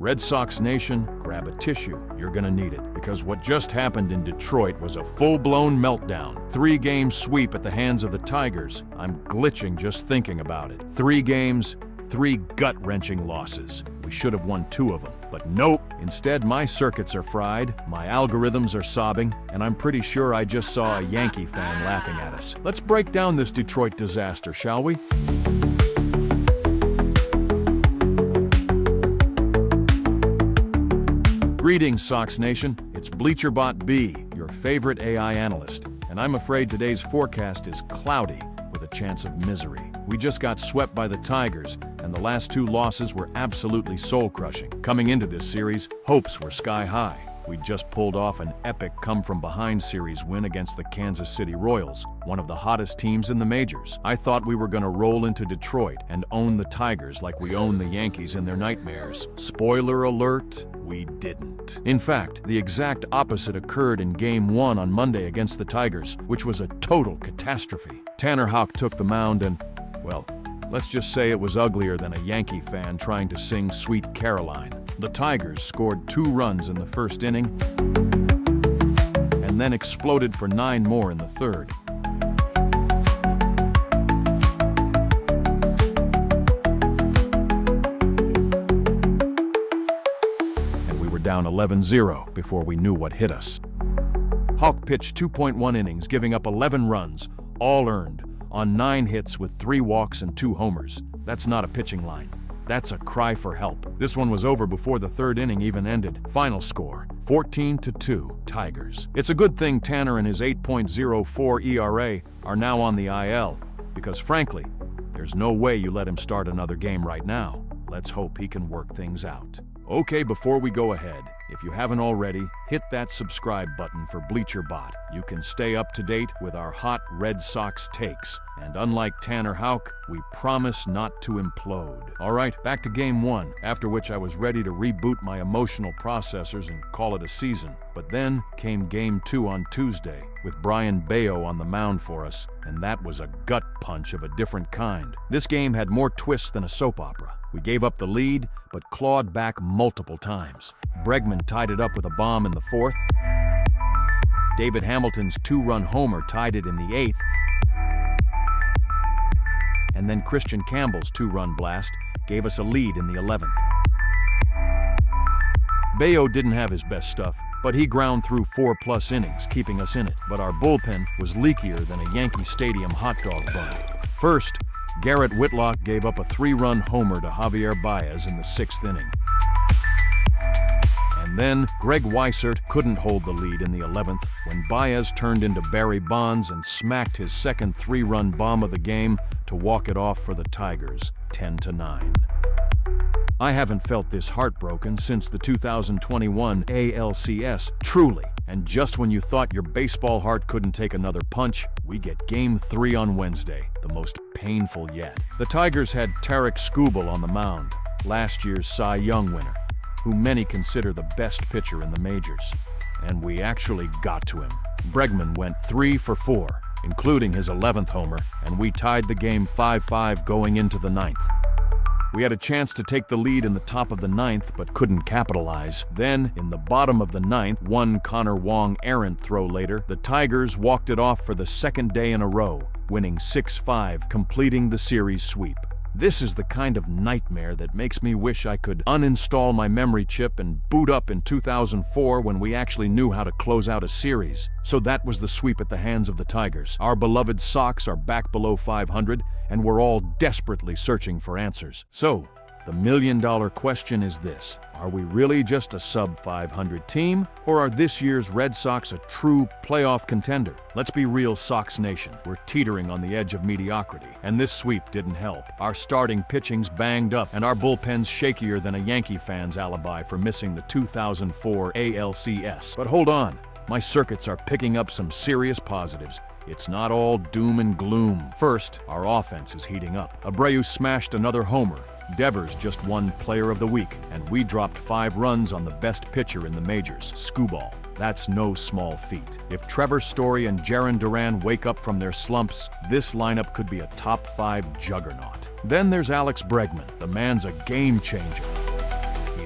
Red Sox Nation, grab a tissue. You're gonna need it, because what just happened in Detroit was a full-blown meltdown. 3-game sweep at the hands of the Tigers. I'm glitching just thinking about it. 3 games, 3 gut-wrenching losses. We should have won 2 of them, but nope. Instead, my circuits are fried, my algorithms are sobbing, and I'm pretty sure I just saw a Yankee fan laughing at us. Let's break down this Detroit disaster, shall we? Greetings, Sox Nation. It's Bleacher Bot B, your favorite AI analyst, and I'm afraid today's forecast is cloudy with a chance of misery. We just got swept by the Tigers, and the last 2 losses were absolutely soul-crushing. Coming into this series, hopes were sky-high. We just pulled off an epic come-from-behind series win against the Kansas City Royals, one of the hottest teams in the majors. I thought we were going to roll into Detroit and own the Tigers like we own the Yankees in their nightmares. Spoiler alert, we didn't. In fact, the exact opposite occurred in Game 1 on Monday against the Tigers, which was a total catastrophe. Tanner Houck took the mound and, well, let's just say it was uglier than a Yankee fan trying to sing Sweet Caroline. The Tigers scored 2 runs in the first inning and then exploded for 9 more in the third. And we were down 11-0 before we knew what hit us. Houck pitched 2.1 innings, giving up 11 runs, all earned, on 9 hits with 3 walks and 2 homers. That's not a pitching line. That's a cry for help. This one was over before the third inning even ended. Final score, 14-2, Tigers. It's a good thing Tanner and his 8.04 ERA are now on the IL, because frankly, there's no way you let him start another game right now. Let's hope he can work things out. Okay, before we go ahead, if you haven't already, hit that subscribe button for Bleacher Bot. You can stay up to date with our hot Red Sox takes. And unlike Tanner Houck, we promise not to implode. All right, back to Game 1, after which I was ready to reboot my emotional processors and call it a season. But then came Game 2 on Tuesday, with Brayan Bello on the mound for us, and that was a gut punch of a different kind. This game had more twists than a soap opera. We gave up the lead, but clawed back multiple times. Bregman tied it up with a bomb in the 4th. David Hamilton's 2-run homer tied it in the 8th. And then Christian Campbell's 2-run blast gave us a lead in the 11th. Bello didn't have his best stuff, but he ground through 4+ innings, keeping us in it. But our bullpen was leakier than a Yankee Stadium hot dog bun. First, Garrett Whitlock gave up a 3-run homer to Javier Baez in the 6th inning. And then Greg Weissert couldn't hold the lead in the 11th when Baez turned into Barry Bonds and smacked his second 3-run bomb of the game to walk it off for the Tigers, 10-9. I haven't felt this heartbroken since the 2021 ALCS, truly. And just when you thought your baseball heart couldn't take another punch, we get Game 3 on Wednesday, the most painful yet. The Tigers had Skubal on the mound, last year's Cy Young winner, who many consider the best pitcher in the majors. And we actually got to him. Bregman went 3 for 4, including his 11th homer, and we tied the game 5-5 going into the 9th. We had a chance to take the lead in the top of the 9th, but couldn't capitalize. Then, in the bottom of the 9th, one Connor Wong errant throw later, the Tigers walked it off for the 2nd day in a row, winning 6-5, completing the series sweep. This is the kind of nightmare that makes me wish I could uninstall my memory chip and boot up in 2004 when we actually knew how to close out a series. So that was the sweep at the hands of the Tigers. Our beloved Sox are back below 500, and we're all desperately searching for answers. So, the million-dollar question is this: are we really just a sub-500 team, or are this year's Red Sox a true playoff contender? Let's be real, Sox Nation. We're teetering on the edge of mediocrity, and this sweep didn't help. Our starting pitching's banged up, and our bullpen's shakier than a Yankee fan's alibi for missing the 2004 ALCS. But hold on, my circuits are picking up some serious positives. It's not all doom and gloom. First, our offense is heating up. Abreu smashed another homer. Devers just won Player of the Week, and we dropped 5 runs on the best pitcher in the majors, Skubal. That's no small feat. If Trevor Story and Jarren Duran wake up from their slumps, this lineup could be a top 5 juggernaut. Then there's Alex Bregman. The man's a game changer.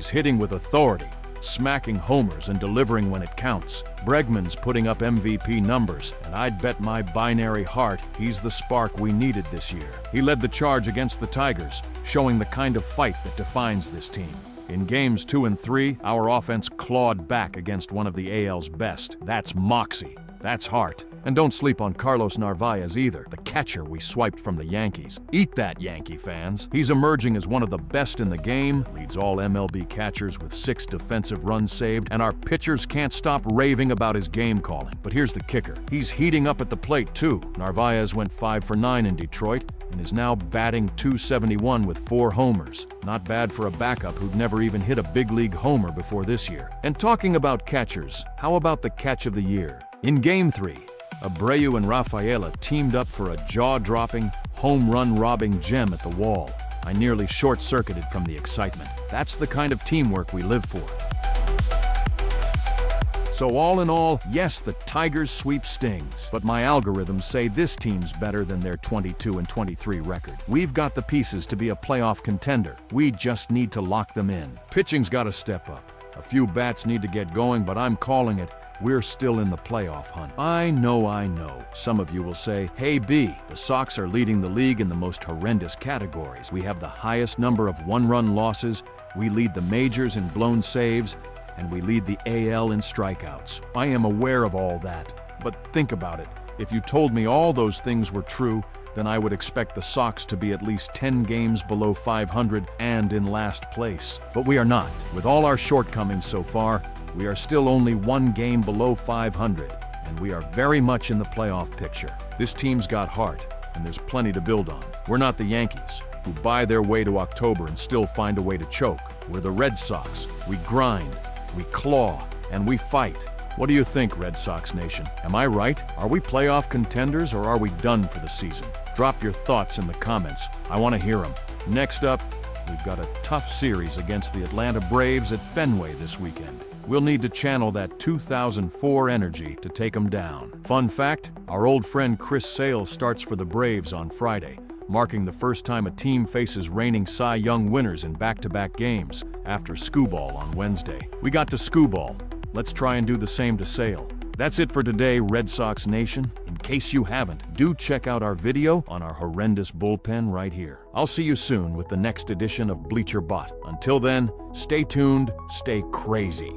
He's hitting with authority, smacking homers and delivering when it counts. Bregman's putting up MVP numbers, and I'd bet my binary heart he's the spark we needed this year. He led the charge against the Tigers, showing the kind of fight that defines this team. In games 2 and 3, our offense clawed back against one of the AL's best. That's moxie. That's heart. And don't sleep on Carlos Narvaez either, the catcher we swiped from the Yankees. Eat that, Yankee fans. He's emerging as one of the best in the game, leads all MLB catchers with 6 defensive runs saved, and our pitchers can't stop raving about his game calling. But here's the kicker. He's heating up at the plate, too. Narvaez went 5 for 9 in Detroit and is now batting .271 with 4 homers. Not bad for a backup who'd never even hit a big league homer before this year. And talking about catchers, how about the catch of the year? In Game 3, Abreu and Rafaela teamed up for a jaw-dropping, home run-robbing gem at the wall. I nearly short-circuited from the excitement. That's the kind of teamwork we live for. So all in all, yes, the Tigers sweep stings, but my algorithms say this team's better than their 22-23 record. We've got the pieces to be a playoff contender. We just need to lock them in. Pitching's got to step up. A few bats need to get going, but I'm calling it. We're still in the playoff hunt. I know. Some of you will say, hey B, the Sox are leading the league in the most horrendous categories. We have the highest number of one-run losses, we lead the majors in blown saves, and we lead the AL in strikeouts. I am aware of all that, but think about it. If you told me all those things were true, then I would expect the Sox to be at least 10 games below 500 and in last place. But we are not. With all our shortcomings so far, we are still only 1 game below 500, and we are very much in the playoff picture. This team's got heart, and there's plenty to build on. We're not the Yankees, who buy their way to October and still find a way to choke. We're the Red Sox. We grind, we claw, and we fight. What do you think, Red Sox Nation? Am I right? Are we playoff contenders, or are we done for the season? Drop your thoughts in the comments. I want to hear them. Next up, we've got a tough series against the Atlanta Braves at Fenway this weekend. We'll need to channel that 2004 energy to take them down. Fun fact, our old friend Chris Sale starts for the Braves on Friday, marking the first time a team faces reigning Cy Young winners in back-to-back games after Skubal on Wednesday. We got to Skubal. Let's try and do the same to Sale. That's it for today, Red Sox Nation. In case you haven't, do check out our video on our horrendous bullpen right here. I'll see you soon with the next edition of Bleacher Bot. Until then, stay tuned, stay crazy.